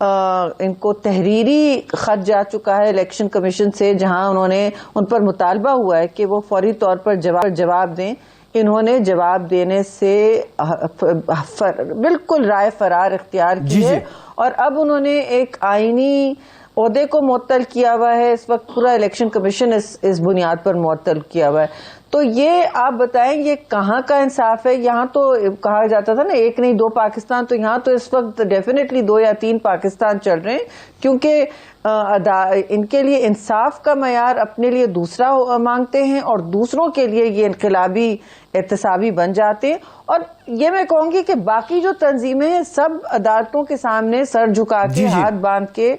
ان کو تحریری خط جا چکا ہے الیکشن کمیشن سے، جہاں انہوں نے ان پر مطالبہ ہوا ہے کہ وہ فوری طور پر جواب دیں. انہوں نے جواب دینے سے بالکل رائے فرار اختیار کی ہے، اور اب انہوں نے ایک آئینی عہدے کو معطل کیا ہوا ہے. اس وقت پورا الیکشن کمیشن اس بنیاد پر معطل کیا ہوا ہے. تو یہ آپ بتائیں یہ کہاں کا انصاف ہے؟ یہاں تو کہا جاتا تھا نا ایک نہیں دو پاکستان، تو یہاں تو اس وقت ڈیفینیٹلی 2 یا 3 پاکستان چل رہے ہیں، کیونکہ ان کے لیے انصاف کا معیار اپنے لیے دوسرا مانگتے ہیں اور دوسروں کے لیے یہ انقلابی احتسابی بن جاتے ہیں. اور یہ میں کہوں گی کہ باقی جو تنظیمیں ہیں سب عدالتوں کے سامنے سر جھکا کے ہاتھ باندھ کے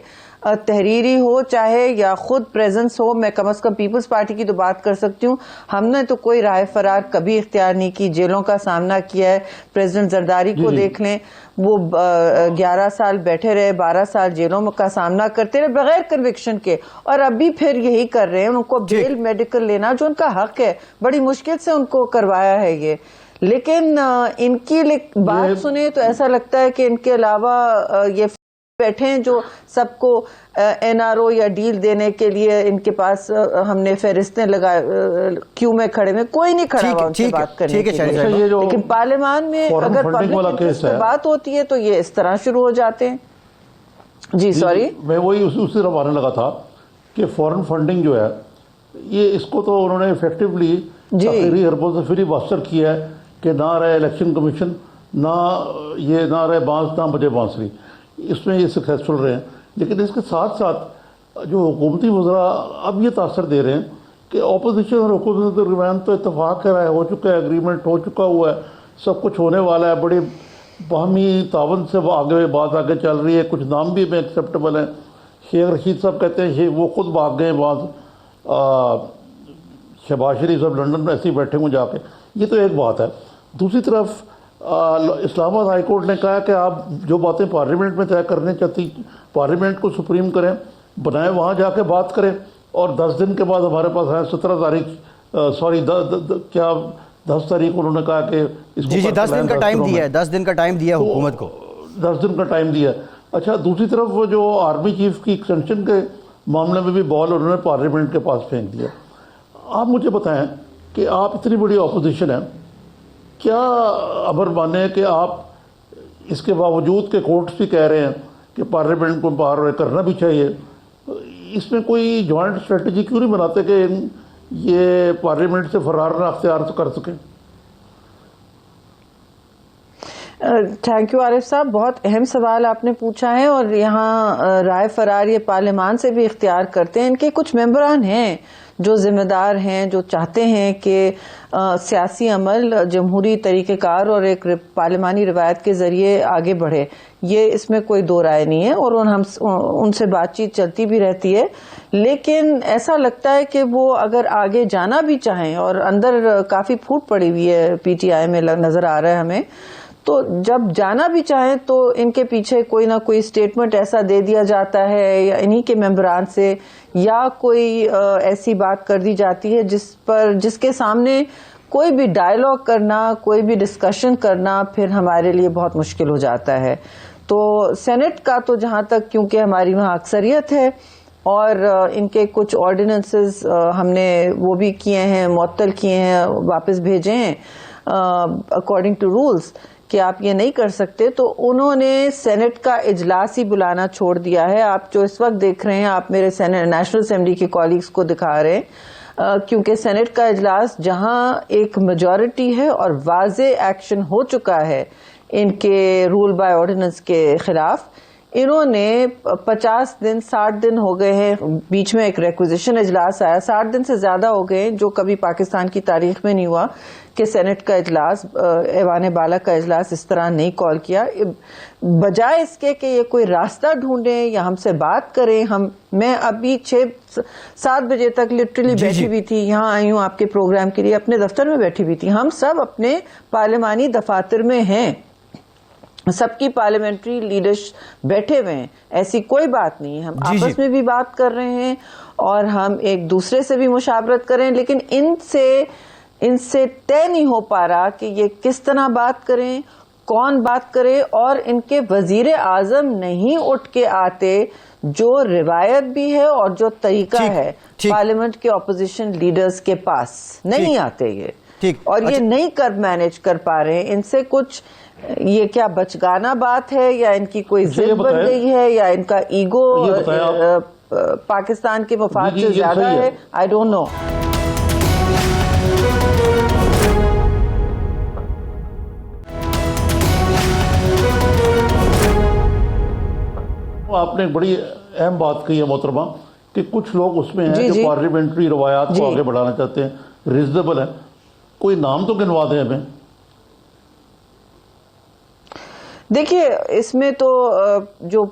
تحریری ہو چاہے یا خود پریزنس ہو. میں کم از کم پیپلز پارٹی کی تو بات کر سکتی ہوں، ہم نے تو کوئی رائے فرار کبھی اختیار نہیں کی، جیلوں کا سامنا کیا ہے. پریزیڈنٹ زرداری کو دیکھ لیں، وہ 11 سال بیٹھے رہے، 12 سال جیلوں کا سامنا کرتے رہے بغیر کنوکشن کے، اور ابھی پھر یہی کر رہے ہیں. ان کو بیل میڈیکل لینا جو ان کا حق ہے، بڑی مشکل سے ان کو کروایا ہے یہ. لیکن ان کی بات سنیں تو ایسا لگتا ہے کہ ان کے علاوہ یہ بیٹھے ہیں جو سب کو این آر او یا ڈیل دینے کے لیے ان کے پاس ہم نے فہرستیں لگا کیوں میں کھڑے میں، کوئی نہیں کھڑا ہوا ان سے بات کرنے کے لیے. لیکن پارلیمان میں اگر پبلک انٹرسٹ پہ بات ہوتی ہے تو یہ اس طرح شروع ہو جاتے ہیں. جی سوری، میں وہی اسی طرف آنے لگا تھا کہ فورن فنڈنگ جو ہے یہ اس کو تو انہوں نے افیکٹولی تحریری حربوں سے فری باسٹر کیا ہے کہ نہ رہے الیکشن کمیشن، نہ یہ نہ رہے بانس نہ بجے بانسری. اس میں یہ سکسیسفل رہے ہیں. لیکن اس کے ساتھ ساتھ جو حکومتی وزراء اب یہ تاثر دے رہے ہیں کہ اپوزیشن اور حکومت کے درمیان تو اتفاق رائے ہو چکا ہے، اگریمنٹ ہو چکا ہوا ہے، سب کچھ ہونے والا ہے، بڑی باہمی تعاون سے بات آگے چل رہی ہے. کچھ نام بھی میں ایکسیپٹیبل ہیں. شیخ رشید صاحب کہتے ہیں وہ خود بھاگ گئے بعض، شہباز شریف صاحب لنڈن میں ایسے ہی بیٹھے ہوں جا کے. یہ تو ایک بات ہے. دوسری طرف اسلام آباد ہائی کورٹ نے کہا کہ آپ جو باتیں پارلیمنٹ میں طے کرنے چاہتی پارلیمنٹ کو سپریم کریں بنائیں، وہاں جا کے بات کریں. اور 10 دن کے بعد ہمارے پاس ہے 17 تاریخ سوری کیا 10 تاریخ انہوں نے کہا کہ اس کو 10 دن کا ٹائم دیا ہے، 10 دن کا ٹائم دیا حکومت کو، 10 دن کا ٹائم دیا. اچھا دوسری طرف وہ جو آرمی چیف کی ایکسٹینشن کے معاملے میں بھی بال انہوں نے پارلیمنٹ کے پاس پھینک دیا. آپ مجھے بتائیں کہ آپ اتنی بڑی اپوزیشن ہے، کیا امر مانے کہ آپ اس کے باوجود کہ کورٹس بھی کہہ رہے ہیں کہ پارلیمنٹ کو باہر کرنا بھی چاہیے، اس میں کوئی جوائنٹ اسٹریٹجی کیوں نہیں بناتے کہ یہ پارلیمنٹ سے فرار نہ اختیار کر سکیں؟ تھینک یو عارف صاحب، بہت اہم سوال آپ نے پوچھا ہے. اور یہاں رائے فرار یہ پارلیمان سے بھی اختیار کرتے ہیں. ان کے کچھ ممبران ہیں جو ذمہ دار ہیں، جو چاہتے ہیں کہ سیاسی عمل جمہوری طریقہ کار اور ایک پارلیمانی روایت کے ذریعے آگے بڑھے. یہ اس میں کوئی دو رائے نہیں ہے، اور ان سے بات چیت چلتی بھی رہتی ہے. لیکن ایسا لگتا ہے کہ وہ اگر آگے جانا بھی چاہیں، اور اندر کافی پھوٹ پڑی ہوئی ہے پی ٹی آئی میں نظر آ رہا ہے ہمیں، تو جب جانا بھی چاہیں تو ان کے پیچھے کوئی نہ کوئی اسٹیٹمنٹ ایسا دے دیا جاتا ہے یا انہی کے ممبران سے، یا کوئی ایسی بات کر دی جاتی ہے جس کے سامنے کوئی بھی ڈائیلاگ کرنا، کوئی بھی ڈسکشن کرنا پھر ہمارے لیے بہت مشکل ہو جاتا ہے. تو سینٹ کا تو جہاں تک کیونکہ ہماری وہاں اکثریت ہے اور ان کے کچھ آرڈیننسز ہم نے وہ بھی کیے ہیں، معطل کیے ہیں، واپس بھیجے ہیں اکارڈنگ ٹو رولز کہ آپ یہ نہیں کر سکتے، تو انہوں نے سینٹ کا اجلاس ہی بلانا چھوڑ دیا ہے. آپ جو اس وقت دیکھ رہے ہیں، آپ میرے نیشنل اسمبلی کے کالیگز کو دکھا رہے ہیں، کیونکہ سینٹ کا اجلاس جہاں ایک میجورٹی ہے اور واضح ایکشن ہو چکا ہے ان کے رول بائی آرڈیننس کے خلاف. انہوں نے 50 دن 60 دن ہو گئے ہیں، بیچ میں ایک ریکوزیشن اجلاس آیا، 60 دن سے زیادہ ہو گئے جو کبھی پاکستان کی تاریخ میں نہیں ہوا کہ سینٹ کا اجلاس، ایوان بالا کا اجلاس اس طرح نہیں کال کیا. بجائے اس کے کہ یہ کوئی راستہ ڈھونڈیں یا ہم سے بات کریں. میں ابھی 6-7 بجے تک لٹرلی بیٹھی ہوئی تھی، یہاں آئی ہوں آپ کے پروگرام کے لیے، اپنے دفتر میں بیٹھی ہوئی تھی. ہم سب اپنے پارلیمانی دفاتر میں ہیں، سب کی پارلیمنٹری لیڈرز بیٹھے ہوئے ہیں، ایسی کوئی بات نہیں ہے. ہم آپس میں بھی بات کر رہے ہیں اور ہم ایک دوسرے سے بھی مشاورت کر رہے ہیں، لیکن ان سے طے نہیں ہو پا رہا کہ یہ کس طرح بات کریں، کون بات کرے, اور ان کے وزیر اعظم نہیں اٹھ کے آتے, جو روایت بھی ہے اور جو طریقہ ہے پارلیمنٹ کے اپوزیشن لیڈرز کے پاس نہیں آتے یہ, اور یہ نہیں مینیج کر پا رہے ہیں. ان سے کچھ یہ کیا بچگانا بات ہے, یا ان کی کوئی ضد بن گئی ہے, یا ان کا ایگو پاکستان کے مفاد سے زیادہ ہے؟ I don't know. آپ نے ایک بڑی اہم بات کہی ہے محترمہ, کہ کچھ لوگ اس میں ہیں جو پارلیمنٹری روایات کو آگے بڑھانا چاہتے ہیں, ریزنیبل ہے. کوئی نام تو گنوا دیں ہمیں. دیکھیے اس میں تو جو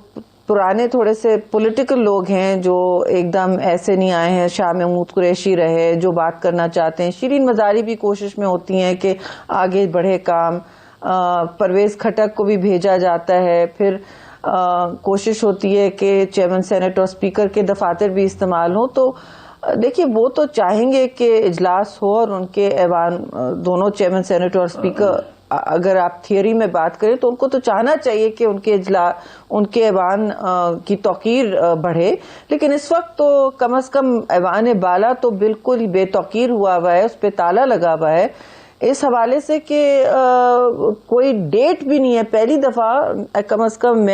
پرانے تھوڑے سے پولیٹیکل لوگ ہیں جو ایک دم ایسے نہیں آئے ہیں, شاہ محمود قریشی رہے جو بات کرنا چاہتے ہیں, شیرین مزاری بھی کوشش میں ہوتی ہیں کہ آگے بڑھے کام, پرویز کھٹک کو بھی بھیجا جاتا ہے, پھر کوشش ہوتی ہے کہ چیئرمین سینٹ اور اسپیکر کے دفاتر بھی استعمال ہوں. تو دیکھیے وہ تو چاہیں گے کہ اجلاس ہو اور ان کے ایوان دونوں چیئرمین سینٹ اور اسپیکر, اگر آپ تھیوری میں بات کریں تو ان کو تو چاہنا چاہیے کہ ان کے ایوان کی توقیر بڑھے, لیکن اس وقت تو کم از کم ایوان بالا تو بالکل بے توقیر ہوا ہوا ہے, اس پہ تالا لگا ہوا ہے, اس حوالے سے کہ کوئی ڈیٹ بھی نہیں ہے. پہلی دفعہ کم از کم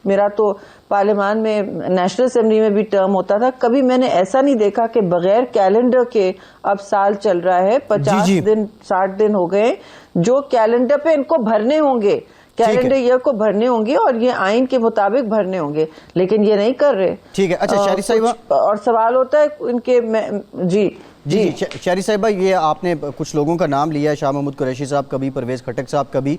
میرا تو پارلیمان میں نیشنل اسمبلی میں بھی ٹرم ہوتا تھا, کبھی میں نے ایسا نہیں دیکھا کہ بغیر کیلنڈر کے اب سال چل رہا ہے, 50 دن 60 دن ہو گئے جو کیلنڈر پہ ان کو بھرنے ہوں گے, کیلنڈر ایئر کو بھرنے ہوں گے اور یہ آئین کے مطابق بھرنے ہوں گے, لیکن یہ نہیں کر رہے. ٹھیک ہے. اچھا شہری صاحبہ, اور سوال ہوتا ہے ان کے جی شہری صاحبہ, یہ آپ نے کچھ لوگوں کا نام لیا ہے, شاہ محمود قریشی صاحب کا بھی, پرویز کھٹک صاحب کا بھی.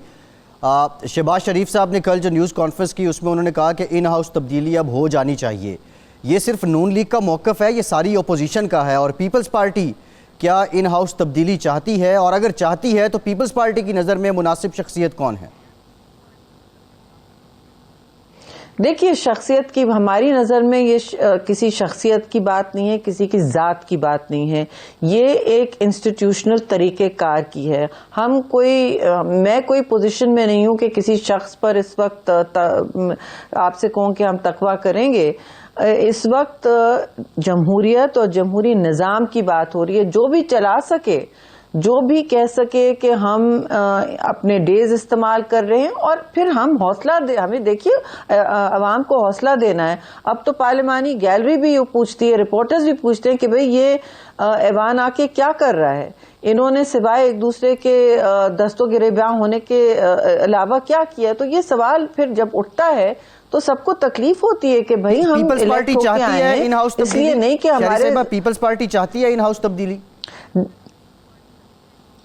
شہباز شریف صاحب نے کل جو نیوز کانفرنس کی اس میں انہوں نے کہا کہ ان ہاؤس تبدیلی اب ہو جانی چاہیے. یہ صرف نون لیگ کا موقف ہے, یہ ساری اپوزیشن کا ہے, اور پیپلز پارٹی کیا ان ہاؤس تبدیلی چاہتی ہے, اور اگر چاہتی ہے تو پیپلز پارٹی کی نظر میں مناسب شخصیت کون ہے؟ دیکھیے شخصیت کی ہماری نظر میں یہ کسی شخصیت کی بات نہیں ہے, کسی کی ذات کی بات نہیں ہے, یہ ایک انسٹیٹیوشنل طریقہ کار کی ہے. میں کوئی پوزیشن میں نہیں ہوں کہ کسی شخص پر اس وقت آپ سے کہوں کہ ہم تقویٰ کریں گے. اس وقت جمہوریت اور جمہوری نظام کی بات ہو رہی ہے. جو بھی چلا سکے, جو بھی کہہ سکے کہ ہم اپنے ڈیز استعمال کر رہے ہیں, اور پھر ہم حوصلہ ہمیں دیکھیے عوام کو حوصلہ دینا ہے. اب تو پارلیمانی گیلری بھی پوچھتی ہے, رپورٹرز بھی پوچھتے ہیں کہ بھئی یہ ایوان آ کے کیا کر رہا ہے, انہوں نے سوائے ایک دوسرے کے دست و گریباں ہونے کے علاوہ کیا کیا. تو یہ سوال پھر جب اٹھتا ہے تو سب کو تکلیف ہوتی ہے کہ بھئی ہم پیپلز پارٹی چاہتی ہے ان ہاؤس تبدیلی, اس لیے نہیں کہ ہمارے پیپلز پارٹی چاہتی ہے ان ہاؤس تبدیلی.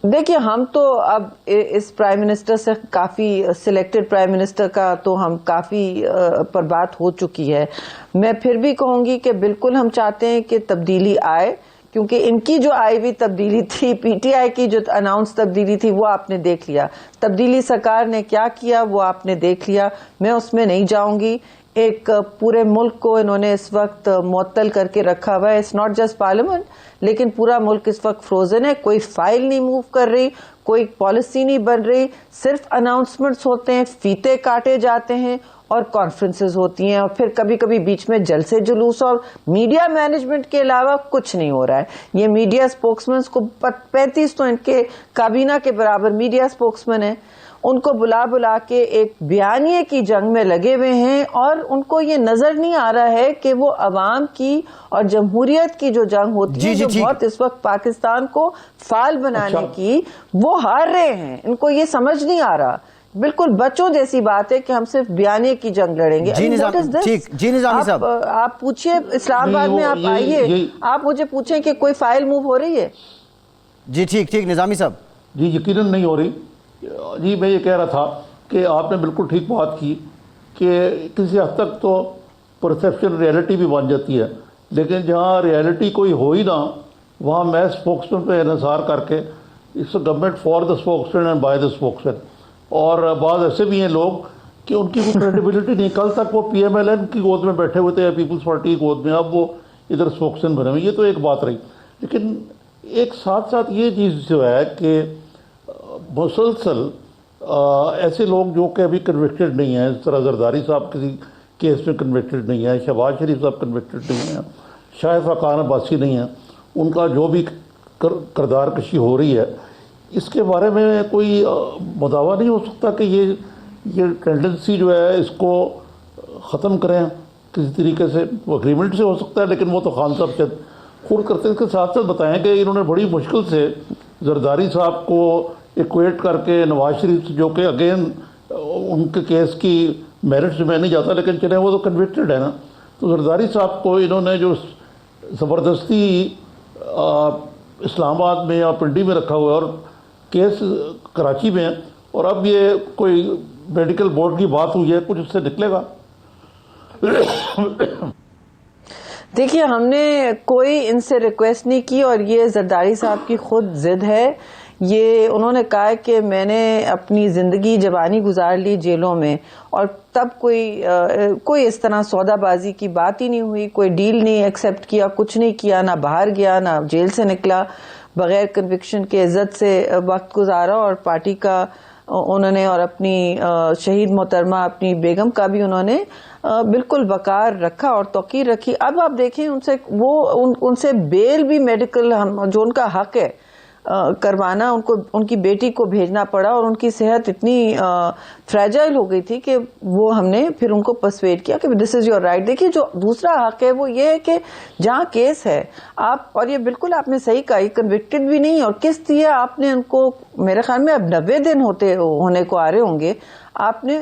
دیکھیے ہم تو اب اس پرائم منسٹر سے کافی سلیکٹڈ پرائم منسٹر کا تو ہم کافی پر بات ہو چکی ہے. میں پھر بھی کہوں گی کہ بالکل ہم چاہتے ہیں کہ تبدیلی آئے, کیونکہ ان کی جو آئی ہوئی تبدیلی تھی, پی ٹی آئی کی جو اناؤنس تبدیلی تھی وہ آپ نے دیکھ لیا, تبدیلی سرکار نے کیا کیا وہ آپ نے دیکھ لیا, میں اس میں نہیں جاؤں گی. ایک پورے ملک کو انہوں نے اس وقت معطل کر کے رکھا ہوا ہے. اٹس ناٹ جسٹ پارلیمنٹ, لیکن پورا ملک اس وقت فروزن ہے. کوئی فائل نہیں موو کر رہی, کوئی پالیسی نہیں بن رہی, صرف اناؤنسمنٹس ہوتے ہیں, فیتے کاٹے جاتے ہیں اور کانفرنسز ہوتی ہیں, اور پھر کبھی کبھی بیچ میں جلسے جلوس, اور میڈیا مینجمنٹ کے علاوہ کچھ نہیں ہو رہا ہے. یہ میڈیا سپوکسمینس کو 35 تو ان کے کابینہ کے برابر میڈیا سپوکسمین ہیں, ان کو بلا بلا کے ایک بیانیے کی جنگ میں لگے ہوئے ہیں, اور ان کو یہ نظر نہیں آ رہا ہے کہ وہ عوام کی اور جمہوریت کی جو جنگ ہوتی ہے, جو بہت اس وقت پاکستان کو فعال بنانے کی, وہ ہار رہے ہیں. ان کو یہ سمجھ نہیں آ رہا. بالکل بچوں جیسی بات ہے کہ ہم صرف بیانیے کی جنگ لڑیں گے. جی نظامی صاحب, آپ پوچھئے اسلام آباد میں, آپ آئیے, آپ مجھے پوچھیں کہ کوئی فائل موو ہو رہی ہے. جی ٹھیک نظامی صاحب. جی یقیناً نہیں ہو رہی. جی میں یہ کہہ رہا تھا کہ آپ نے بالکل ٹھیک بات کی کہ کسی حد تک تو پرسیپشن ریئلٹی بھی بن جاتی ہے, لیکن جہاں ریئلٹی کوئی ہو ہی نہ وہاں میں اسپوکسمین پہ انحصار کر کے اس government for the spokesman and by the spokesman. اور بعض ایسے بھی ہیں لوگ کہ ان کی کوئی کریڈیبلٹی نہیں. کل تک وہ پی ایم ایل این کی گود میں بیٹھے ہوئے تھے یا پیپلز پارٹی کی گود میں, اب وہ ادھر اسپوکسمین بنے ہوئے. یہ تو ایک بات رہی, لیکن ایک ساتھ ساتھ یہ چیز جو ہے کہ مسلسل ایسے لوگ جو کہ ابھی کنوکٹڈ نہیں ہیں، اس طرح زرداری صاحب کسی کیس میں کنوکٹڈ نہیں ہیں، شہباز شریف صاحب کنوکٹڈ نہیں ہیں، شائستہ خان عباسی نہیں ہیں، ان کا جو بھی کردار کشی ہو رہی ہے، اس کے بارے میں کوئی مداوع نہیں ہو سکتا کہ یہ ٹینڈنسی جو ہے اس کو ختم کریں کسی طریقے سے؟ اگریمنٹ سے ہو سکتا ہے، لیکن وہ تو خان صاحب شاید خود کرتے ہیں۔ اس کے ساتھ ساتھ بتائیں کہ انہوں نے بڑی مشکل سے زرداری صاحب کو ایکویٹ کر کے نواز شریف سے، جو کہ اگین ان کے کیس کی میرٹس میں نہیں جاتا، لیکن چلیں وہ تو کنوکٹڈ ہے نا، تو زرداری صاحب کو انہوں نے جو زبردستی اسلام آباد میں یا پنڈی میں رکھا ہوا ہے، اور کیس کراچی میں ہے، اور اب یہ کوئی میڈیکل بورڈ کی بات ہوئی ہے، کچھ اس سے نکلے گا؟ دیکھیے، ہم نے کوئی ان سے ریکویسٹ نہیں کی، اور یہ زرداری صاحب کی خود ضد ہے۔ یہ انہوں نے کہا کہ میں نے اپنی زندگی جوانی گزار لی جیلوں میں، اور تب کوئی اس طرح سودا بازی کی بات ہی نہیں ہوئی، کوئی ڈیل نہیں ایکسیپٹ کیا، کچھ نہیں کیا، نہ باہر گیا، نہ جیل سے نکلا، بغیر کنوکشن کے عزت سے وقت گزارا، اور پارٹی کا انہوں نے اور اپنی شہید محترمہ اپنی بیگم کا بھی انہوں نے بالکل وقار رکھا اور توقیر رکھی۔ اب آپ دیکھیں ان سے بیل بھی میڈیکل جو ان کا حق ہے کروانا، ان کی بیٹی کو بھیجنا پڑا، اور ان کی صحت اتنی فریجائل ہو گئی تھی کہ وہ ہم نے پھر ان کو پرسویڈ کیا کہ دس از یور رائٹ۔ دیکھیے، جو دوسرا حق ہے وہ یہ ہے کہ جہاں کیس ہے آپ، اور یہ بالکل آپ نے صحیح کہا، یہ کنوکٹڈ بھی نہیں، اور کس دیا آپ نے ان کو، میرے خیال میں اب 90 دن ہونے کو آ رہے ہوں گے، آپ نے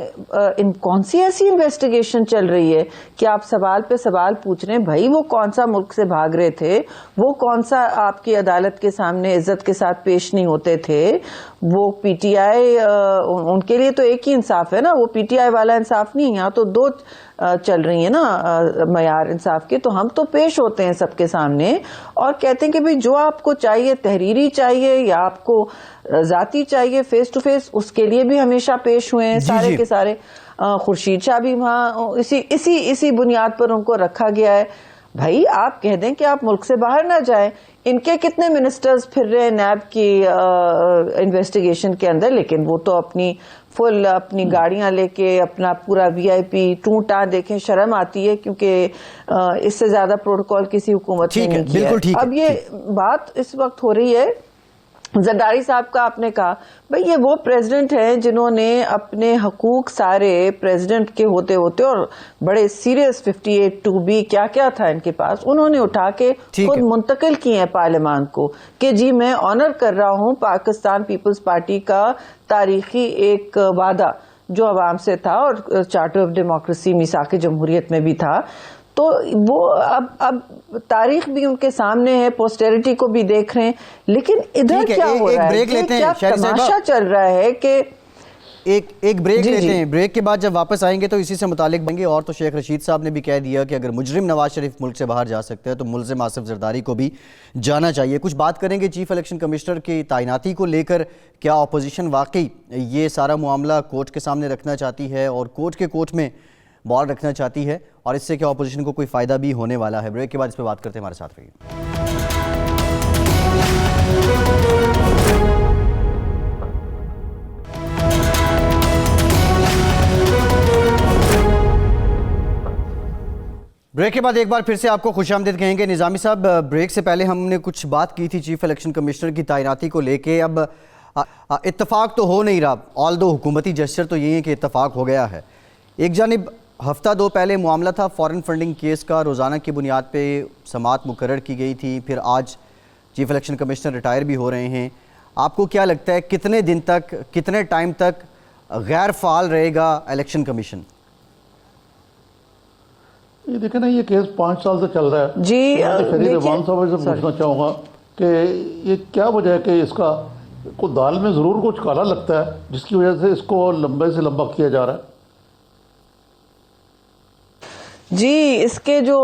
کون سی ایسی انویسٹیگیشن چل رہی ہے کہ آپ سوال پہ سوال پوچھ رہے ہیں؟ بھائی وہ کون سا ملک سے بھاگ رہے تھے، وہ کون سا آپ کی عدالت کے سامنے عزت کے ساتھ پیش نہیں ہوتے تھے، وہ پی ٹی آئی، ان کے لیے تو ایک ہی انصاف ہے نا، وہ پی ٹی آئی والا انصاف نہیں، یہاں تو دو چل رہی ہیں نا معیار انصاف کے، تو ہم تو پیش ہوتے ہیں سب کے سامنے اور کہتے ہیں کہ بھئی جو آپ کو چاہیے، تحریری چاہیے یا آپ کو ذاتی چاہیے، فیس ٹو فیس، اس کے لیے بھی ہمیشہ پیش ہوئے ہیں سارے کے سارے۔ خورشید شاہ بھی وہاں اسی بنیاد پر ان کو رکھا گیا ہے۔ بھائی آپ کہہ دیں کہ آپ ملک سے باہر نہ جائیں، ان کے کتنے منسٹرز پھر رہے نیب کی انویسٹیگیشن کے اندر، لیکن وہ تو اپنی گاڑیاں لے کے اپنا پورا وی آئی پی ٹونٹا، دیکھیں شرم آتی ہے، کیونکہ اس سے زیادہ پروٹوکول کسی حکومت نے نہیں کیا ہے۔ اب یہ بات اس وقت ہو رہی ہے زرداری صاحب کا، آپ نے کہا بھئی یہ وہ پریزیڈنٹ ہیں جنہوں نے اپنے حقوق سارے پریزیڈنٹ کے ہوتے اور بڑے سیریس 58(2)B کیا تھا ان کے پاس، انہوں نے اٹھا کے خود منتقل کیے ہیں پارلیمان کو کہ جی میں آنر کر رہا ہوں پاکستان پیپلز پارٹی کا تاریخی ایک وعدہ جو عوام سے تھا، اور چارٹر آف ڈیموکریسی میثاق جمہوریت میں بھی تھا۔ تو وہ اب تاریخ بھی ان کے سامنے ہے، پوسٹیریٹی کو بھی دیکھ رہے ہیں، لیکن ادھر کیا ہو رہا ہے، کیا تماشا چل رہا ہے کہ ایک بریک لیتے ہیں، بریک کے بعد جب واپس آئیں گے تو اسی سے متعلق بنیں گے۔ اور تو شیخ رشید صاحب نے بھی کہہ دیا کہ اگر مجرم نواز شریف ملک سے باہر جا سکتے ہیں تو ملزم آصف زرداری کو بھی جانا چاہیے۔ کچھ بات کریں گے چیف الیکشن کمشنر کی تعیناتی کو لے کر، کیا اپوزیشن واقعی یہ سارا معاملہ کورٹ کے سامنے رکھنا چاہتی ہے اور کورٹ میں بال رکھنا چاہتی ہے، اور اس سے کیا اپوزیشن کو کوئی فائدہ بھی ہونے والا ہے؟ بریک کے بعد اس پہ بات کرتے ہیں، ہمارے ساتھ رہیے۔ بریک کے بعد ایک بار پھر سے آپ کو خوش آمدید کہیں گے۔ نظامی صاحب، بریک سے پہلے ہم نے کچھ بات کی تھی چیف الیکشن کمشنر کی تعیناتی کو لے کے۔ اب اتفاق تو ہو نہیں رہا، آلدو حکومتی جسچر تو یہ ہے کہ اتفاق ہو گیا ہے۔ ایک جانب ہفتہ دو پہلے معاملہ تھا فارن فنڈنگ کیس کا، روزانہ کی بنیاد پہ سماعت مقرر کی گئی تھی، پھر آج چیف الیکشن کمشنر ریٹائر بھی ہو رہے ہیں۔ آپ کو کیا لگتا ہے کتنے دن تک، کتنے ٹائم تک غیر فعال رہے گا الیکشن کمیشن؟ یہ دیکھیں نا، یہ کیس 5 سال سے چل رہا ہے۔ جی شریف رحمان صاحب سے پوچھنا چاہوں گا کہ یہ کیا وجہ ہے کہ اس کا کو دال میں ضرور کچھ کالا لگتا ہے جس کی وجہ سے اس کو لمبے سے لمبا کیا جا رہا ہے؟ جی، اس کے جو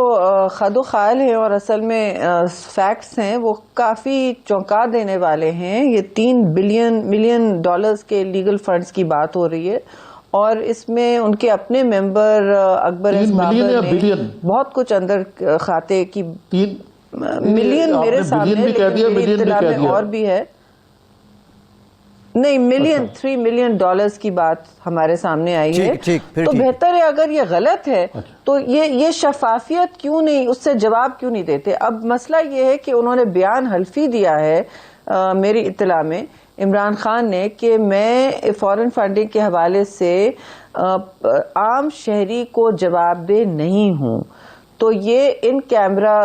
خد و خال ہیں اور اصل میں فیکٹس ہیں وہ کافی چونکا دینے والے ہیں۔ یہ $3 ملین کے لیگل فنڈز کی بات ہو رہی ہے، اور اس میں ان کے اپنے ممبر اکبر ایس بابر نے بہت کچھ اندر کھاتے کی ملین میرے سامنے، لیکن میری اطلاع میں اور بھی ہے۔ نہیں، $3 ملین کی بات ہمارے سامنے آئی ہے. تو بہتر ہے اگر یہ غلط ہے تو یہ شفافیت کیوں نہیں، اس سے جواب کیوں نہیں دیتے؟ اب مسئلہ یہ ہے کہ انہوں نے بیان حلفی دیا ہے میری اطلاع میں عمران خان نے کہ میں فورن فنڈنگ کے حوالے سے عام شہری کو جواب دہ نہیں ہوں. تو یہ ان کیمرہ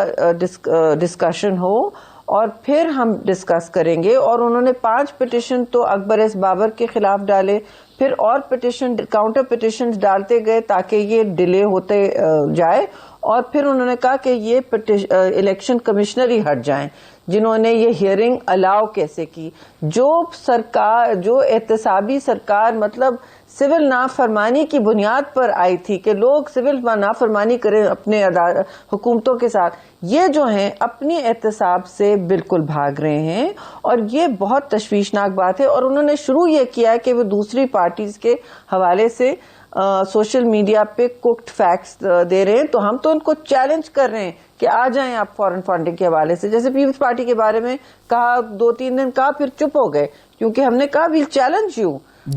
ڈسکشن ہو اور پھر ہم ڈسکس کریں گے. اور انہوں نے 5 پٹیشن تو اکبر ایس بابر کے خلاف ڈالے، پھر اور پٹیشن کاؤنٹر پٹیشن ڈالتے گئے تاکہ یہ ڈیلے ہوتے جائے. اور پھر انہوں نے کہا کہ یہ الیکشن کمشنر ہی ہٹ جائیں جنہوں نے یہ ہیئرنگ الاؤ کیسے کی. جو احتسابی سرکار مطلب سول نافرمانی کی بنیاد پر آئی تھی کہ لوگ سول نافرمانی کریں اپنے حکومتوں کے ساتھ، یہ جو ہیں اپنی احتساب سے بالکل بھاگ رہے ہیں اور یہ بہت تشویشناک بات ہے. اور انہوں نے شروع یہ کیا ہے کہ وہ دوسری پارٹیز کے حوالے سے سوشل میڈیا پہ کوکڈ فیکٹس دے رہے ہیں. تو ہم تو ان کو چیلنج کر رہے ہیں کہ آ جائیں آپ فورن فنڈنگ کے حوالے سے. جیسے پیپلز پارٹی کے بارے میں کہا 2-3 دن کہا، پھر چپ ہو گئے کیونکہ ہم نے کہا ویل چیلنج یو.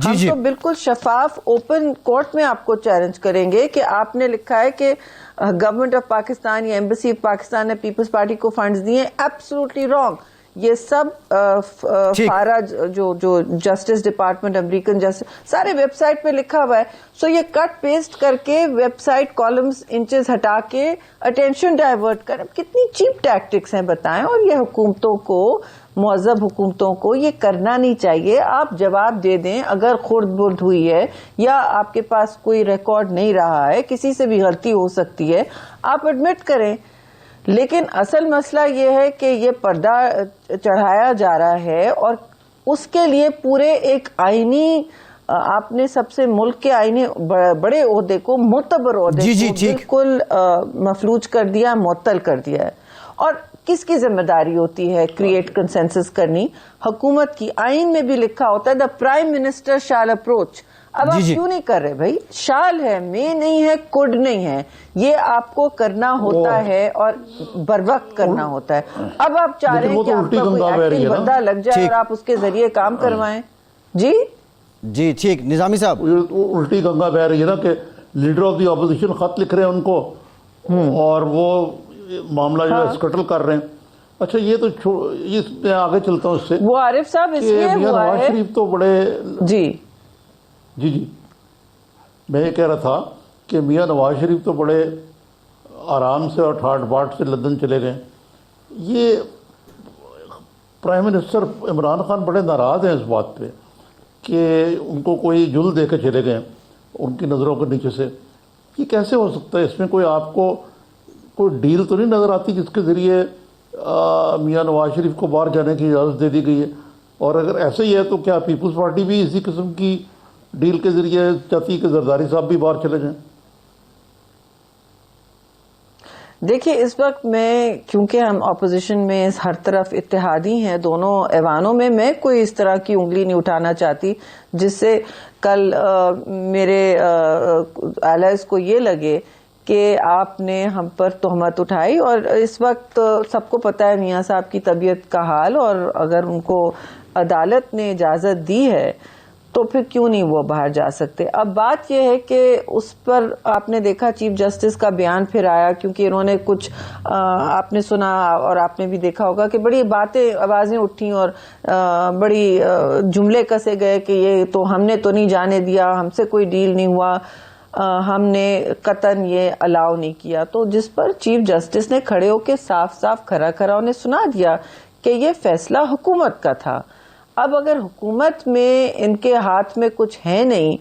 ہم تو بالکل شفاف اوپن کورٹ میں آپ کو چیلنج کریں گے کہ آپ نے لکھا ہے کہ گورنمنٹ آف پاکستان یا ایمبیسی آف پاکستان نے پیپلز پارٹی کو فنڈز دیے. Absolutely wrong. یہ سب فارا جو جسٹس ڈپارٹمنٹ امریکن جسٹس سارے ویب سائٹ پہ لکھا ہوا ہے. سو یہ کٹ پیسٹ کر کے ویب سائٹ کالمز انچز ہٹا کے اٹینشن ڈائیورٹ کر، کتنی چیپ ٹیکٹکس ہیں بتائیں. اور یہ حکومتوں کو، مہذب حکومتوں کو یہ کرنا نہیں چاہیے. آپ جواب دے دیں اگر خرد برد ہوئی ہے یا آپ کے پاس کوئی ریکارڈ نہیں رہا ہے، کسی سے بھی غلطی ہو سکتی ہے، آپ ایڈمٹ کریں. لیکن اصل مسئلہ یہ ہے کہ یہ پردہ چڑھایا جا رہا ہے اور اس کے لیے پورے ایک آئینی، آپ نے سب سے ملک کے آئینی بڑے عہدے کو، معتبر عہدے کو بالکل مفلوج کر دیا، معطل کر دیا ہے. اور کس کی ذمہ داری ہوتی ہے کریٹ کنسنسس کرنی؟ حکومت کی. آئین میں بھی لکھا ہوتا ہے دا پرائم منسٹر شال اپروچ. اب آپ کیوں نہیں کر رہے بھائی؟ شال ہے، میں نہیں ہے، کوڈ نہیں ہے. یہ آپ کو کرنا ہوتا ہے اور بر وقت کرنا ہوتا ہے. اب آپ چاہ رہے ہیں کہ آپ کا کوئی ایکٹنگ بندہ لگ جائے اور آپ اس کے ذریعے کام کروائیں. جی ٹھیک. نظامی صاحب، الٹی گنگا بہ رہی ہے نا کہ لیڈر آف دی اپوزیشن خط لکھ رہے ہیں ان کو اور وہ معاملہ جو ہے سکٹل کر رہے ہیں. اچھا یہ تو اس میں آگے چلتا ہوں اس سے. وہ عارف صاحب اس لیے ہوا ہے، نواز شریف تو بڑے جی میں یہ کہہ رہا تھا کہ میاں نواز شریف تو بڑے آرام سے اور ٹھاٹ باٹ سے لندن چلے گئے. یہ پرائم منسٹر عمران خان بڑے ناراض ہیں اس بات پہ کہ ان کو کوئی جل دے کے چلے گئے ان کی نظروں کے نیچے سے. یہ کیسے ہو سکتا ہے؟ اس میں کوئی آپ کو کوئی ڈیل تو نہیں نظر آتی جس کے ذریعے میاں نواز شریف کو باہر جانے کی اجازت دے دی گئی ہے؟ اور اگر ایسے ہی ہے تو کیا پیپلز پارٹی بھی اسی قسم کی ڈیل کے ذریعے چاہتی کہ زرداری صاحب بھی باہر چلے جائیں؟ دیکھیے اس وقت میں، کیونکہ ہم اپوزیشن میں ہر طرف اتحادی ہیں دونوں ایوانوں میں کوئی اس طرح کی انگلی نہیں اٹھانا چاہتی جس سے کل میرے الائز کو یہ لگے کہ آپ نے ہم پر تہمت اٹھائی. اور اس وقت سب کو پتہ ہے میاں صاحب کی طبیعت کا حال، اور اگر ان کو عدالت نے اجازت دی ہے تو پھر کیوں نہیں وہ باہر جا سکتے. اب بات یہ ہے کہ اس پر آپ نے دیکھا چیف جسٹس کا بیان پھر آیا، کیونکہ انہوں نے کچھ آپ نے سنا اور آپ نے بھی دیکھا ہوگا کہ بڑی باتیں، آوازیں اٹھیں اور بڑی جملے کسے گئے کہ یہ تو ہم نے تو نہیں جانے دیا، ہم سے کوئی ڈیل نہیں ہوا، ہم نے قطعاً یہ الاؤ نہیں کیا. تو جس پر چیف جسٹس نے کھڑے ہو کے صاف صاف کھرا کھرا انہیں سنا دیا کہ یہ فیصلہ حکومت کا تھا. اب اگر حکومت میں ان کے ہاتھ میں کچھ ہے نہیں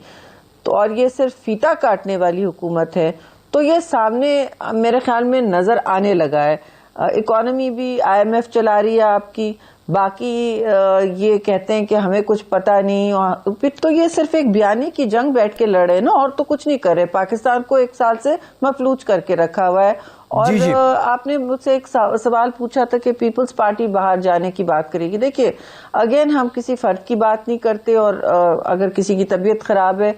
تو، اور یہ صرف فیتا کاٹنے والی حکومت ہے، تو یہ سامنے میرے خیال میں نظر آنے لگا ہے. اکانومی بھی IMF چلا رہی ہے آپ کی، باقی یہ کہتے ہیں کہ ہمیں کچھ پتہ نہیں. پھر تو یہ صرف ایک بیانی کی جنگ بیٹھ کے لڑے نا، اور تو کچھ نہیں کر رہے. پاکستان کو 1 سال سے مفلوج کر کے رکھا ہوا ہے. اور آپ نے مجھ سے ایک سوال پوچھا تھا کہ پیپلز پارٹی باہر جانے کی بات کرے گی. دیکھیے اگین ہم کسی فرد کی بات نہیں کرتے، اور اگر کسی کی طبیعت خراب ہے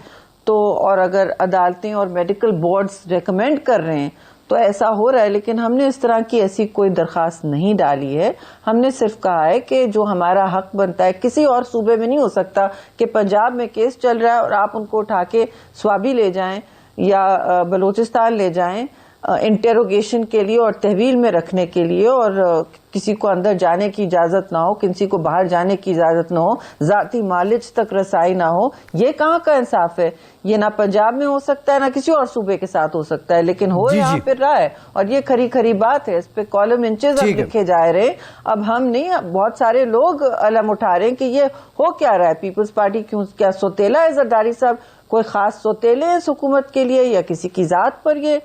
تو، اور اگر عدالتیں اور میڈیکل بورڈز ریکمینڈ کر رہے ہیں تو ایسا ہو رہا ہے. لیکن ہم نے اس طرح کی ایسی کوئی درخواست نہیں ڈالی ہے. ہم نے صرف کہا ہے کہ جو ہمارا حق بنتا ہے, کسی اور صوبے میں نہیں ہو سکتا کہ پنجاب میں کیس چل رہا ہے اور آپ ان کو اٹھا کے سوابی لے جائیں یا بلوچستان لے جائیں انٹیروگیشن کے لیے اور تحویل میں رکھنے کے لیے, اور کسی کو اندر جانے کی اجازت نہ ہو, کسی کو باہر جانے کی اجازت نہ ہو, ذاتی مالج تک رسائی نہ ہو. یہ کہاں کا انصاف ہے؟ یہ نہ پنجاب میں ہو سکتا ہے نہ کسی اور صوبے کے ساتھ ہو سکتا ہے, لیکن ہو یہاں پھر رہا ہے. اور یہ کھری کھری بات ہے, اس پہ کالم انچز اب لکھے جا رہے ہیں. اب ہم نہیں, بہت سارے لوگ علم اٹھا رہے ہیں کہ یہ ہو کیا رہا ہے. پیپلز پارٹی کیا سوتیلا ہے زرداری صاحب؟ کوئی خاص سوتیلے ہیں حکومت کے لیے, یا کسی کی ذات پر یہ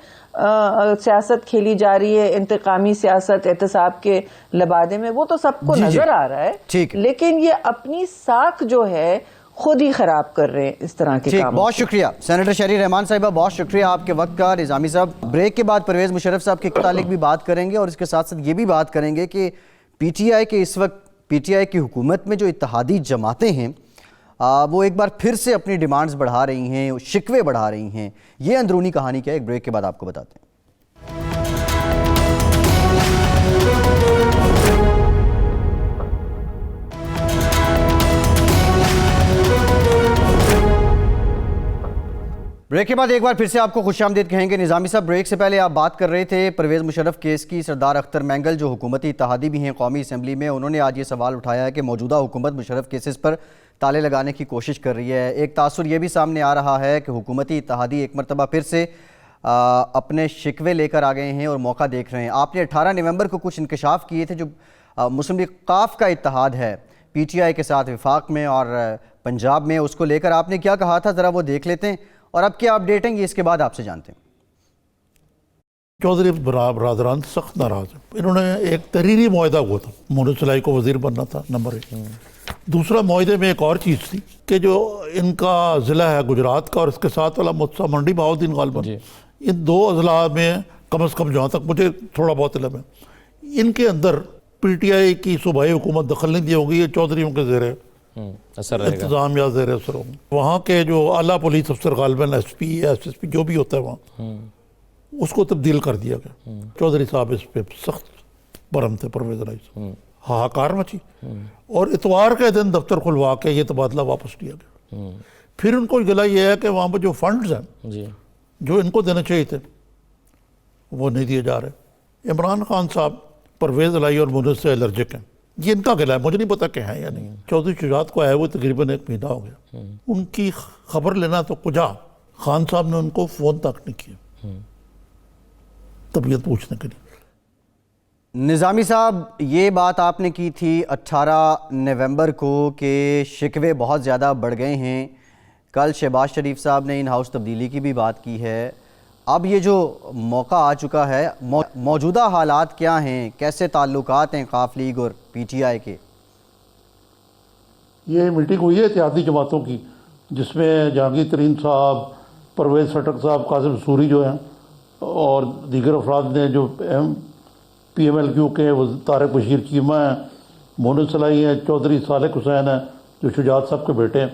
سیاست کھیلی جا رہی ہے, انتقامی سیاست احتساب کے لبادے میں؟ وہ تو سب کو نظر آ رہا ہے, لیکن یہ اپنی ساکھ جو ہے خود ہی خراب کر رہے ہیں اس طرح کے کام. بہت شکریہ سینیٹر شہری رحمان صاحبہ, بہت شکریہ آپ کے وقت کا. نظامی صاحب, بریک کے بعد پرویز مشرف صاحب کے متعلق بھی بات کریں گے, اور اس کے ساتھ ساتھ یہ بھی بات کریں گے کہ پی ٹی آئی کے اس وقت پی ٹی آئی کی حکومت میں جو اتحادی جماعتیں ہیں وہ ایک بار پھر سے اپنی ڈیمانڈز بڑھا رہی ہیں, شکوے بڑھا رہی ہیں. یہ اندرونی کہانی کیا ہے, ایک بریک کے بعد آپ کو بتاتے ہیں. بریک کے بعد ایک بار پھر سے آپ کو خوش آمدید کہیں گے. نظامی صاحب, بریک سے پہلے آپ بات کر رہے تھے پرویز مشرف کیس کی. سردار اختر مینگل جو حکومتی اتحادی بھی ہیں قومی اسمبلی میں, انہوں نے آج یہ سوال اٹھایا ہے کہ موجودہ حکومت مشرف کیسز پر تالے لگانے کی کوشش کر رہی ہے. ایک تاثر یہ بھی سامنے آ رہا ہے کہ حکومتی اتحادی ایک مرتبہ پھر سے اپنے شکوے لے کر آ گئے ہیں اور موقع دیکھ رہے ہیں. آپ نے 18 نومبر کو کچھ انکشاف کیے تھے جو مسلم لیگ قاف کا اتحاد ہے پی ٹی آئی کے ساتھ وفاق میں اور پنجاب میں, اس کو لے کر آپ نے کیا کہا تھا, ذرا وہ دیکھ لیتے ہیں, اور اب کیا اپڈیٹ ہیں یہ اس کے بعد آپ سے جانتے ہیں. چودھری برادران سخت ناراض ہیں. انہوں نے ایک تحریری معاہدہ ہوا تھا, مونس سلائی کو وزیر بننا تھا, نمبر 1. دوسرا معاہدے میں ایک اور چیز تھی کہ جو ان کا ضلع ہے گجرات کا اور اس کے ساتھ والا متسا منڈی بہاؤالدین غالباً, ان 2 اضلاع میں کم از کم جہاں تک مجھے تھوڑا بہت علم ہے, ان کے اندر پی ٹی آئی کی صوبائی حکومت دخل نہیں دی ہوگی. یہ چودھریوں کے زیر انتظام یا زیر اثر ہوگی. وہاں کے جو اعلیٰ پولیس افسر غالباً S P S S P جو بھی ہوتا ہے وہاں, اس کو تبدیل کر دیا گیا. چودھری صاحب اس پہ سخت برہم تھے, پرویز رائی صاحب. ہاہاکار مچی, اور اتوار کے دن دفتر کھلوا کے یہ تبادلہ واپس لیا گیا. پھر ان کو گلا یہ ہے کہ وہاں پہ جو فنڈز ہیں جو ان کو دینے چاہیے تھے وہ نہیں دیے جا رہے. عمران خان صاحب پرویز رائی اور مونس سے الرجک ہیں, یہ ان کا گلا ہے, مجھے نہیں پتا کہ ہیں یا نہیں. چودھری شجاعت کو آئے ہوئے تقریباً 1 مہینہ ہو گیا. ان کی خبر لینا تو کجا, خان صاحب نے ان کو فون تک نہیں کیا طبیعت پوچھنے کے لیے. نظامی صاحب, یہ بات آپ نے کی تھی 18 نومبر کو کہ شکوے بہت زیادہ بڑھ گئے ہیں. کل شہباز شریف صاحب نے ان ہاؤس تبدیلی کی بھی بات کی ہے. اب یہ جو موقع آ چکا ہے, موجودہ حالات کیا ہیں, کیسے تعلقات ہیں قاف لیگ اور پی ٹی آئی کے؟ یہ میٹنگ ہوئی ہے اتحادی جماعتوں کی, جس میں جہانگیر ترین صاحب, پرویز خٹک صاحب, قاسم سوری جو ہیں, اور دیگر افراد نے جو پی ایم ایل کیو کے طارق بشیر چیمہ ہیں, مونس سلائی ہیں, چودھری صالح حسین ہیں جو شجاعت صاحب کے بیٹے ہیں.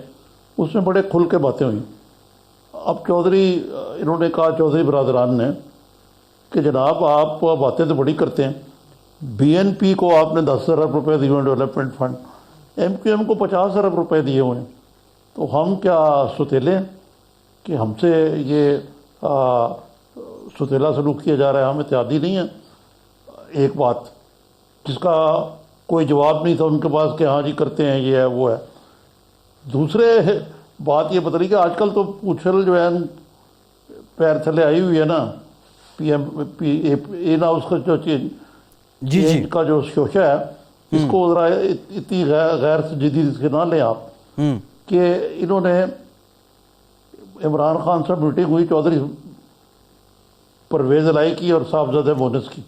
اس میں بڑے کھل کے باتیں ہوئیں. اب چودھری انہوں نے کہا, چودھری برادران نے, کہ جناب آپ باتیں تو بڑی کرتے ہیں, بی این پی کو آپ نے 10 ارب روپے دیے ہیں development fund, M Q M کو 50 ارب روپے دیے ہوئے ہیں, تو ہم کیا ستیلے ہیں کہ ہم سے یہ ستیلا سلوک کیا جا رہا ہے؟ ہم اتحادی نہیں ہیں. ایک بات جس کا کوئی جواب نہیں تھا ان کے پاس کہ ہاں جی کرتے ہیں, یہ ہے وہ ہے. دوسرے بات یہ بتائی کہ آج کل تو پوچھل جو ہے پیر تھلے آئی ہوئی ہے نا, پی ایم پی اے نا, اس کا جو چیز کا جو شوشہ ہے, اس کو ذرا اتنی غیر جدید سے نہ لیں آپ, کہ انہوں نے عمران خان صاحب میٹنگ ہوئی چودھری پرویز رائی کی اور صاحبزادہ مونس کی.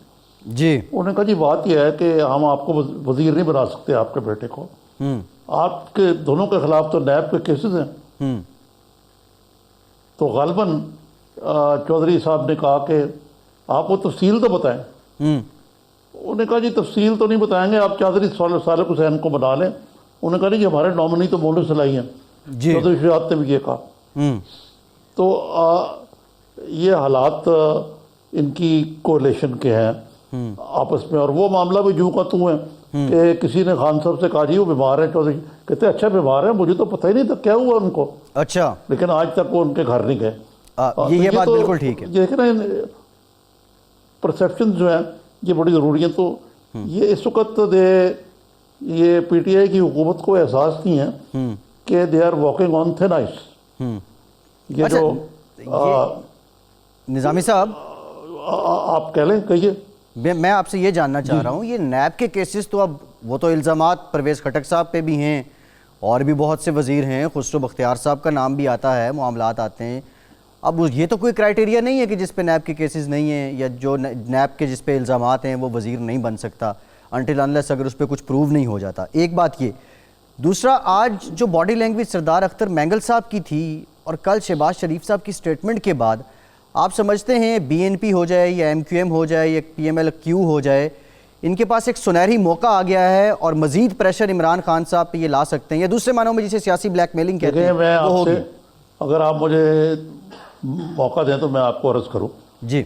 انہوں نے کہا جی بات یہ ہے کہ ہم آپ کو وزیر نہیں بنا سکتے, آپ کے بیٹے کو, آپ کے دونوں کے خلاف تو نیب کے کیسز ہیں. تو غالباً چودھری صاحب نے کہا کہ آپ وہ تفصیل تو بتائیں. انہوں نے کہا جی تفصیل تو نہیں بتائیں گے, آپ چودھری صالح حسین کو بنا لیں. انہوں نے کہا نہیں جی ہمارے نامنی تو مونس سلائی ہیں. چودھری شجاعت نے بھی یہ کہا. تو یہ حالات ان کی کولیشن کے ہیں آپس میں, اور وہ معاملہ بھی جو کا تو ہے کہ کسی نے خان صاحب سے کہا جی وہ بیمار ہیں, چودھری کہتے اچھا بیمار ہیں, مجھے تو پتہ ہی نہیں تھا کیا ہوا ان کو, اچھا, لیکن آج تک وہ ان کے گھر نہیں گئے. یہ بات بالکل ٹھیک ہے. دیکھ رہے ہیں پرسیپشن جو ہیں یہ بڑی ضروری ہیں. تو یہ اس وقت یہ پی ٹی آئی کی حکومت کو احساس نہیں ہے کہ they are walking on thin ice. یہ جو نظامی صاحب آپ کہہ لیں کہیے, میں آپ سے یہ جاننا چاہ رہا ہوں, یہ نیب کے کیسز تو اب وہ تو الزامات پرویز خٹک صاحب پہ بھی ہیں اور بھی بہت سے وزیر ہیں, خسرو بختیار صاحب کا نام بھی آتا ہے, معاملات آتے ہیں. اب یہ تو کوئی کرائٹیریا نہیں ہے کہ جس پہ نیب کے کیسز نہیں ہیں یا جو نیب کے جس پہ الزامات ہیں وہ وزیر نہیں بن سکتا انٹل انلیس اگر اس پہ کچھ پروو نہیں ہو جاتا. ایک بات یہ. دوسرا, آج جو باڈی لینگویج سردار اختر مینگل صاحب کی تھی اور کل شہباز شریف صاحب کی سٹیٹمنٹ کے بعد آپ سمجھتے ہیں بی این پی ہو جائے یا ایم کیو ایم ہو جائے یا پی ایم ایل کیو ہو جائے, ان کے پاس ایک سنہری موقع آ گیا ہے اور مزید پریشر عمران خان صاحب پہ یہ لا سکتے ہیں, یا دوسرے معنوں میں جسے سیاسی بلیک میلنگ کہتے ہیں میں وہ آپ ہوگی؟ سے اگر آپ مجھے موقع دیں تو میں آپ کو عرض کروں. جی,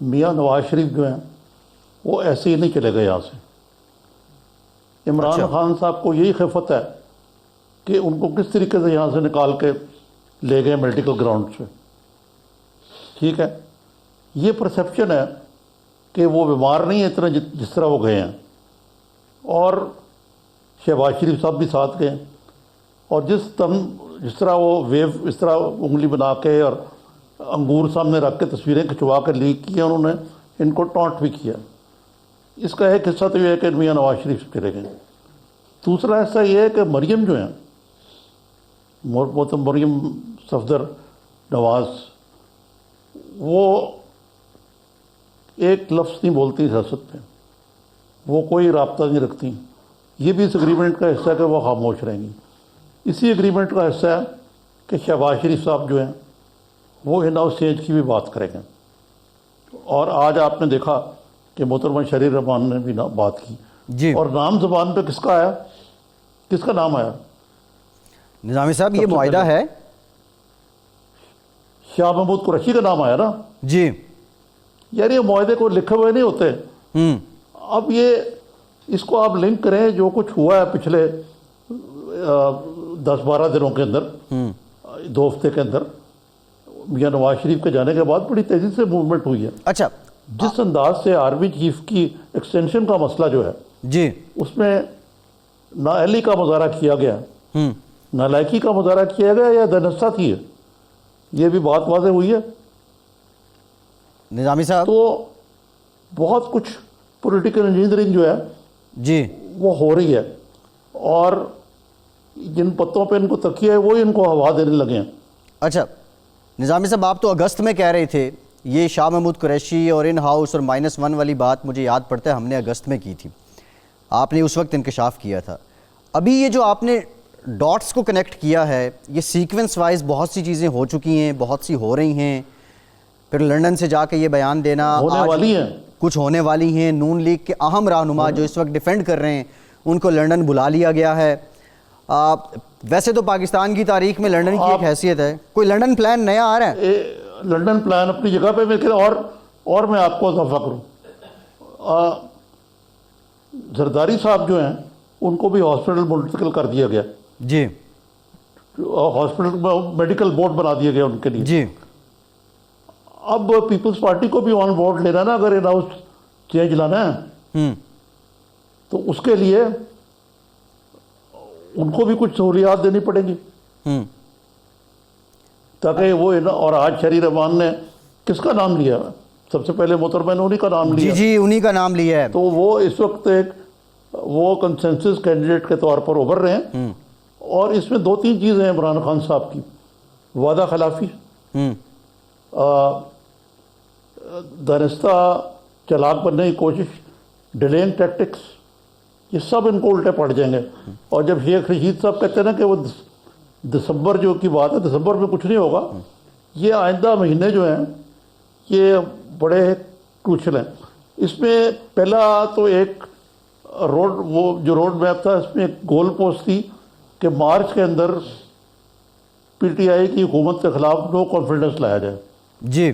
میاں نواز شریف جو ہیں وہ ایسے ہی نہیں چلے گئے یہاں سے. عمران خان صاحب کو یہی خفت ہے کہ ان کو کس طریقے سے یہاں سے نکال کے لے گئے میڈیکل گراؤنڈ سے. ٹھیک ہے, یہ پرسیپشن ہے کہ وہ بیمار نہیں ہے اتنا جس طرح وہ گئے ہیں, اور شہباز شریف صاحب بھی ساتھ گئے, اور جس طرح وہ ویو اس طرح انگلی بنا کے اور انگور سامنے رکھ کے تصویریں کھنچوا کے لیک کی انہوں نے, ان کو ٹانٹ بھی کیا. اس کا ایک حصہ تو یہ ہے کہ میاں نواز شریف سے چلے گئے. دوسرا حصہ یہ ہے کہ مریم جو ہیں مریم صفدر نواز, وہ ایک لفظ نہیں بولتی سیاست میں, وہ کوئی رابطہ نہیں رکھتی. یہ بھی اس اگریمنٹ کا حصہ ہے کہ وہ خاموش رہیں گی. اسی اگریمنٹ کا حصہ ہے کہ شہباز شریف صاحب جو ہیں وہ ان ہاؤس چینج کی بھی بات کریں گے. اور آج آپ نے دیکھا کہ محترمہ شہری رحمان نے بھی بات کی. جی, اور نام زبان پہ کس کا آیا, کس کا نام آیا؟ نظامی صاحب یہ معاہدہ ہے, شاہ محمود قریشی کا نام آیا نا. جی, یار یہ معاہدے کو لکھے ہوئے نہیں ہوتے. اب یہ اس کو آپ لنک کریں جو کچھ ہوا ہے پچھلے 10-12 دنوں کے اندر, 2 ہفتے کے اندر, میاں نواز شریف کے جانے کے بعد بڑی تیزی سے موومنٹ ہوئی ہے. اچھا, جس انداز سے آرمی چیف کی ایکسٹینشن کا مسئلہ جو ہے جی, اس میں نااہلی کا مظاہرہ کیا گیا, نالائکی کا مظاہرہ کیا گیا یا دانستہ تھی ہے, یہ بھی بات واضح ہوئی ہے. نظامی صاحب تو بہت کچھ پولیٹیکل انجینئرنگ جو ہے جی وہ ہو رہی ہے, اور جن پتوں پہ ان کو تکیہ ہے وہی ان کو ہوا دینے لگے ہیں. اچھا نظامی صاحب, آپ تو اگست میں کہہ رہے تھے یہ شاہ محمود قریشی اور ان ہاؤس اور -1 والی بات مجھے یاد پڑتا ہے, ہم نے اگست میں کی تھی, آپ نے اس وقت انکشاف کیا تھا. ابھی یہ جو آپ نے ڈاٹس کو کنیکٹ کیا ہے, یہ سیکوینس وائز بہت سی چیزیں ہو چکی ہیں, بہت سی ہو رہی ہیں, پھر لنڈن سے جا کے یہ بیان دینا, ہونے والی ہیں, کچھ ہونے والی ہیں. نون لیگ کے اہم رہنما جو اس وقت ڈیفینڈ کر رہے ہیں ان کو لنڈن بلا لیا گیا ہے. ویسے تو پاکستان کی تاریخ میں لنڈن کی ایک حیثیت ہے, کوئی لنڈن پلان نیا آ رہا ہے؟ لنڈن پلان اپنی جگہ پہ میں اور میں آپ کو اضافہ کروں, زرداری صاحب جو ہیں ان کو بھی ہاسپٹل منتقل کر دیا گیا. جی, ہاسپٹل میں میڈیکل بورڈ بنا دیا گیا ان کے لیے. جی, اب پیپلز پارٹی کو بھی آن بورڈ لینا نا, اگر ان ہاؤس چینج لانا ہے تو اس کے لیے ان کو بھی کچھ سہولیات دینی پڑیں گی تاکہ وہ. اور آج شہری رحمان نے کس کا نام لیا؟ سب سے پہلے محترمہ نے انہی کا نام لیا. جی, انہی کا نام لیا ہے. تو وہ اس وقت ایک وہ کنسنسس کینڈیڈیٹ کے طور پر ابھر رہے ہیں. اور اس میں 2-3 چیزیں ہیں عمران خان صاحب کی: وعدہ خلافی, دانستہ چلاک بننے کی کوشش, ڈیلینگ ٹیکٹکس, یہ سب ان کو الٹے پڑ جائیں گے. اور جب شیخ رشید صاحب کہتے ہیں نا کہ وہ دسمبر جو کی بات ہے, دسمبر میں کچھ نہیں ہوگا, یہ آئندہ مہینے جو ہیں یہ بڑے کروشل ہیں. اس میں پہلا تو ایک روڈ میپ تھا, اس میں ایک گول پوسٹ تھی کہ مارچ کے اندر پی ٹی آئی کی حکومت کے خلاف نو کانفیڈنس لایا جائے. جی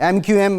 MQM